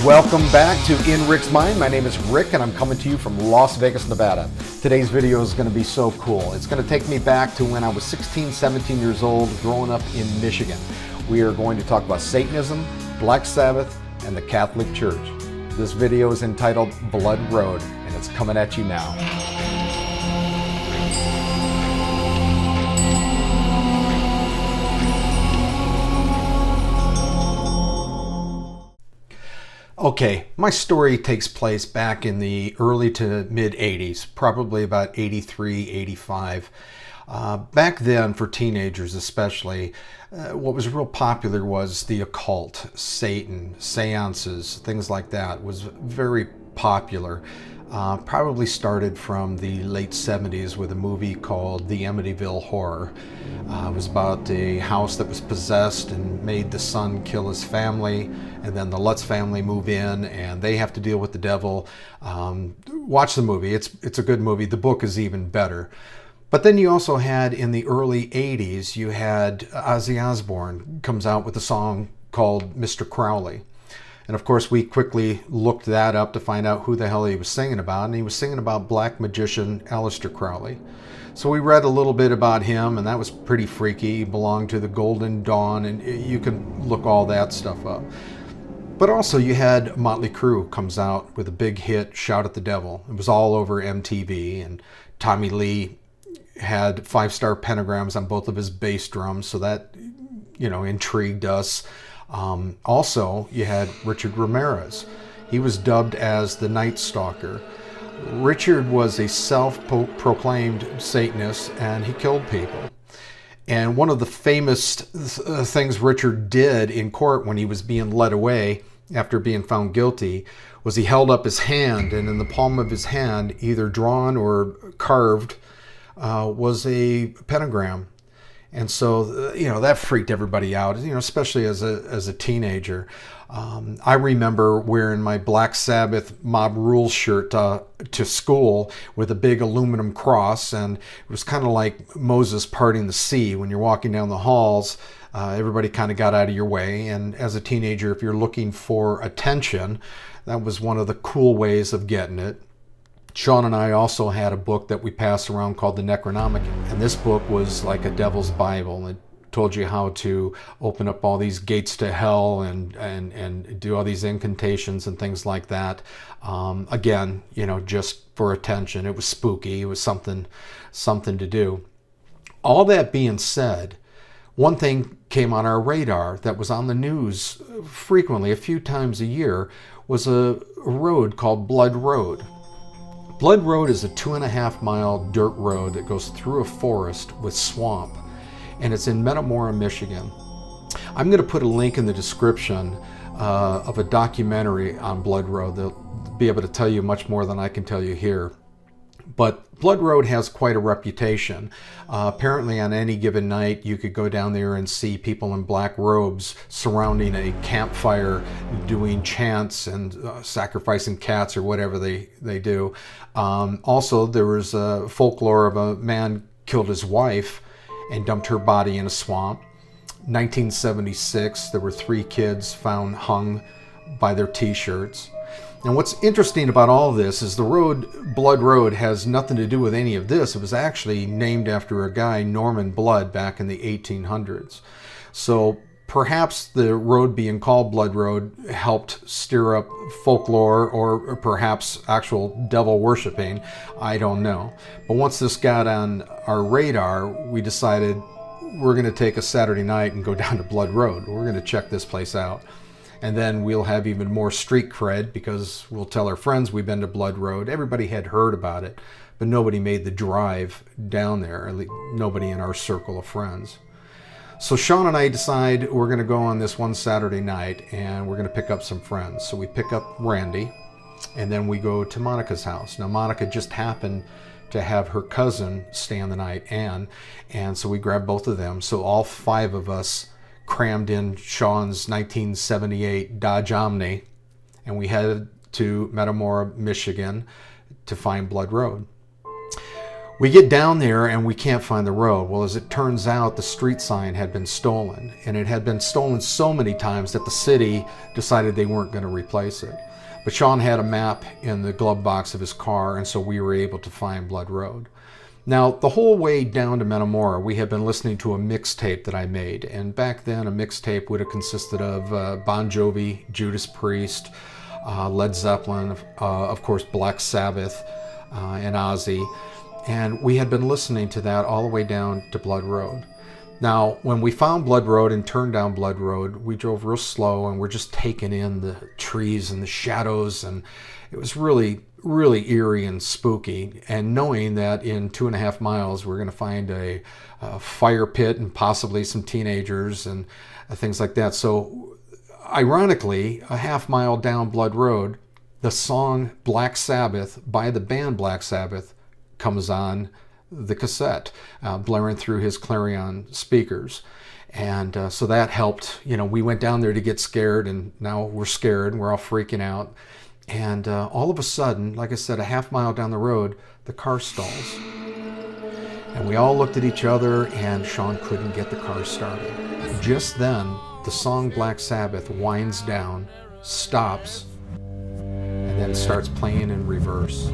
Welcome back to In Rick's Mind. My name is Rick and I'm coming to you from Las Vegas, Nevada. Today's video is going to be so cool. It's going to take me back to when I was 16, 17 years old, growing up in Michigan. We are going to talk about Satanism, Black Sabbath, and the Catholic Church. This video is entitled Blood Road, and it's coming at you now. Okay, my story takes place back in the early to mid 80s, probably about 83, 85. Back then, for teenagers especially, what was real popular was the occult, Satan, seances, things like that was very popular. Probably started from the late 70s with a movie called The Amityville Horror. It was about a house that was possessed and made the son kill his family, and then the Lutz family move in and they have to deal with the devil. Watch the movie, it's a good movie. The book is even better. But then you also had, in the early 80s, you had Ozzy Osbourne comes out with a song called Mr. Crowley. And of course, we quickly looked that up to find out who the hell he was singing about. And he was singing about black magician Aleister Crowley. So we read a little bit about him, and that was pretty freaky. He belonged to the Golden Dawn, and you can look all that stuff up. But also you had Motley Crue comes out with a big hit, Shout at the Devil. It was all over MTV, and Tommy Lee had 5-star pentagrams on both of his bass drums, so that, intrigued us. Also, you had Richard Ramirez. He was dubbed as the Night Stalker. Richard was a self-proclaimed Satanist, and he killed people. And one of the famous things Richard did in court when he was being led away after being found guilty was he held up his hand, and in the palm of his hand, either drawn or carved, was a pentagram. And so, that freaked everybody out, especially as a teenager. I remember wearing my Black Sabbath Mob Rules shirt to school with a big aluminum cross, and it was kind of like Moses parting the sea. When you're walking down the halls, everybody kind of got out of your way. And as a teenager, if you're looking for attention, that was one of the cool ways of getting it. Sean and I also had a book that we passed around called the Necronomicon, and this book was like a devil's Bible. It told you how to open up all these gates to hell and do all these incantations and things like that. Again, just for attention. It was spooky. It was something to do. All that being said, one thing came on our radar that was on the news frequently, a few times a year, was a road called Blood Road. Blood Road is a 2.5-mile dirt road that goes through a forest with swamp, and it's in Metamora, Michigan. I'm going to put a link in the description of a documentary on Blood Road. They'll be able to tell you much more than I can tell you here. But Blood Road has quite a reputation. Apparently on any given night, you could go down there and see people in black robes surrounding a campfire doing chants and sacrificing cats or whatever they do. Also, there was folklore of a man killed his wife and dumped her body in a swamp. 1976, there were 3 kids found hung by their t-shirts. And what's interesting about all of this is the road, Blood Road, has nothing to do with any of this. It was actually named after a guy, Norman Blood, back in the 1800s. So perhaps the road being called Blood Road helped stir up folklore or perhaps actual devil worshiping. I don't know. But once this got on our radar, we decided we're going to take a Saturday night and go down to Blood Road. We're going to check this place out. And then we'll have even more street cred because we'll tell our friends we've been to Blood Road. Everybody had heard about it, but nobody made the drive down there, at least nobody in our circle of friends. So Sean and I decide we're going to go on this one Saturday night and we're going to pick up some friends. So we pick up Randy and then we go to Monica's house. Now Monica just happened to have her cousin stay on the night, Anne, and so we grabbed both of them. So all 5 of us crammed in Sean's 1978 Dodge Omni, and we headed to Metamora, Michigan to find Blood Road. We get down there and we can't find the road. Well, as it turns out, the street sign had been stolen, and it had been stolen so many times that the city decided they weren't going to replace it. But Sean had a map in the glove box of his car, and so we were able to find Blood Road. Now, the whole way down to Metamora, we had been listening to a mixtape that I made, and back then a mixtape would have consisted of Bon Jovi, Judas Priest, Led Zeppelin, of course Black Sabbath, and Ozzy. And we had been listening to that all the way down to Blood Road. Now, when we found Blood Road and turned down Blood Road, we drove real slow and we're just taking in the trees and the shadows, and it was really, really eerie and spooky. And knowing that in 2.5 miles we're going to find a fire pit and possibly some teenagers and things like that. So, ironically, a half mile down Blood Road, the song Black Sabbath by the band Black Sabbath comes on the cassette, blaring through his Clarion speakers. And so that helped. We went down there to get scared, and now we're scared and we're all freaking out. And all of a sudden, like I said, a half mile down the road, the car stalls. And we all looked at each other, and Sean couldn't get the car started. Just then, the song Black Sabbath winds down, stops, and then starts playing in reverse.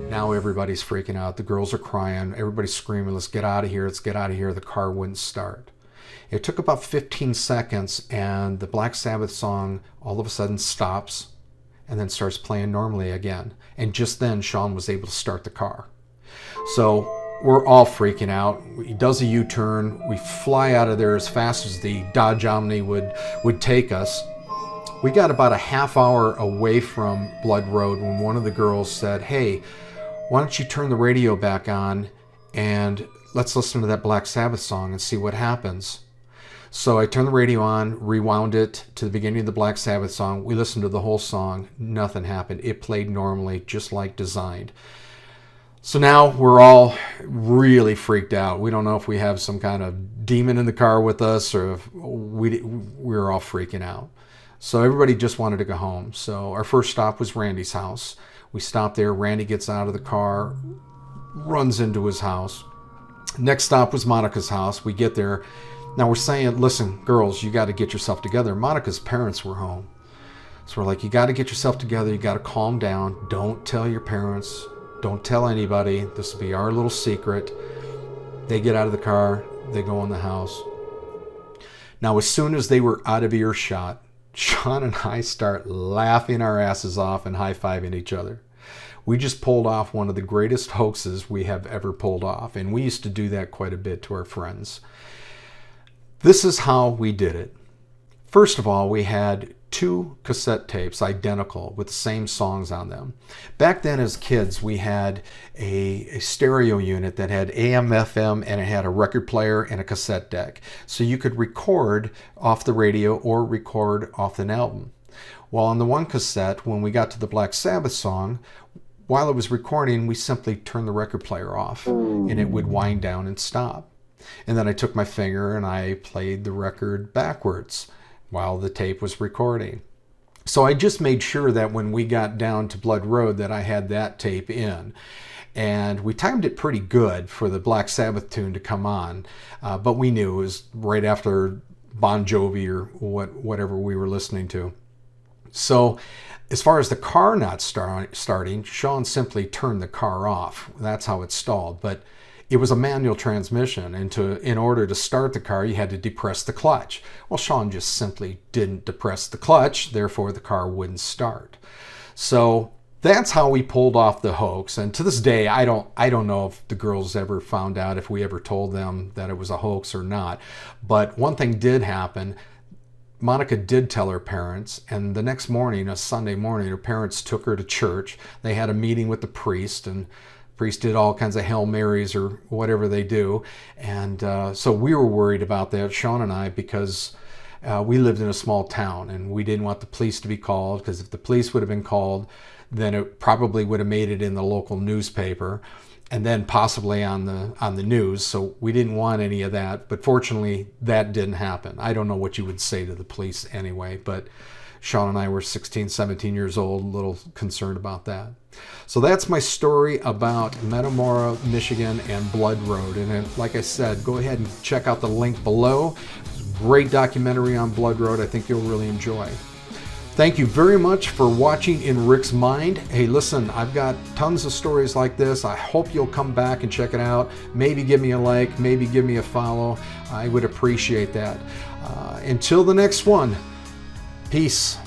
Now everybody's freaking out. The girls are crying. Everybody's screaming, let's get out of here. Let's get out of here. The car wouldn't start. It took about 15 seconds, and the Black Sabbath song all of a sudden stops and then starts playing normally again. And just then, Sean was able to start the car. So we're all freaking out. He does a U-turn. We fly out of there as fast as the Dodge Omni would take us. We got about a half hour away from Blood Road when one of the girls said, hey, why don't you turn the radio back on and let's listen to that Black Sabbath song and see what happens. So I turned the radio on, rewound it to the beginning of the Black Sabbath song. We listened to the whole song. Nothing happened. It played normally, just like designed. So now we're all really freaked out. We don't know if we have some kind of demon in the car with us or if we're all freaking out. So everybody just wanted to go home. So our first stop was Randy's house. We stopped there. Randy gets out of the car, runs into his house. Next stop was Monica's house. We get there. Now we're saying, listen, girls, you got to get yourself together. Monica's parents were home. So we're like, you got to get yourself together. You got to calm down. Don't tell your parents. Don't tell anybody. This will be our little secret. They get out of the car. They go in the house. Now, as soon as they were out of earshot, Sean and I start laughing our asses off and high-fiving each other. We just pulled off one of the greatest hoaxes we have ever pulled off, and we used to do that quite a bit to our friends. This is how we did it. First of all, we had 2 cassette tapes, identical, with the same songs on them. Back then as kids, we had a stereo unit that had AM, FM, and it had a record player and a cassette deck. So you could record off the radio or record off an album. Well, on the one cassette, when we got to the Black Sabbath song, while it was recording, we simply turned the record player off, and it would wind down and stop. And then I took my finger and I played the record backwards while the tape was recording. So I just made sure that when we got down to Blood Road that I had that tape in. And we timed it pretty good for the Black Sabbath tune to come on. But we knew it was right after Bon Jovi or whatever we were listening to. So as far as the car not starting, Sean simply turned the car off. That's how it stalled. But it was a manual transmission, and in order to start the car, you had to depress the clutch. Well, Sean just simply didn't depress the clutch, therefore the car wouldn't start. So that's how we pulled off the hoax. And to this day, I don't know if the girls ever found out, if we ever told them that it was a hoax or not. But one thing did happen. Monica did tell her parents, and the next morning, a Sunday morning, her parents took her to church. They had a meeting with the priest, and priest did all kinds of Hail Marys or whatever they do. And so we were worried about that, Sean and I, because we lived in a small town and we didn't want the police to be called, because if the police would have been called, then it probably would have made it in the local newspaper. and then possibly on the news. So we didn't want any of that, but fortunately that didn't happen. I don't know what you would say to the police anyway, but Sean and I were 16, 17 years old, a little concerned about that. So that's my story about Metamora, Michigan and Blood Road. And like I said, go ahead and check out the link below. It's a great documentary on Blood Road. I think you'll really enjoy. Thank you very much for watching In Rick's Mind. Hey, listen, I've got tons of stories like this. I hope you'll come back and check it out. Maybe give me a like, maybe give me a follow. I would appreciate that. Until the next one, peace.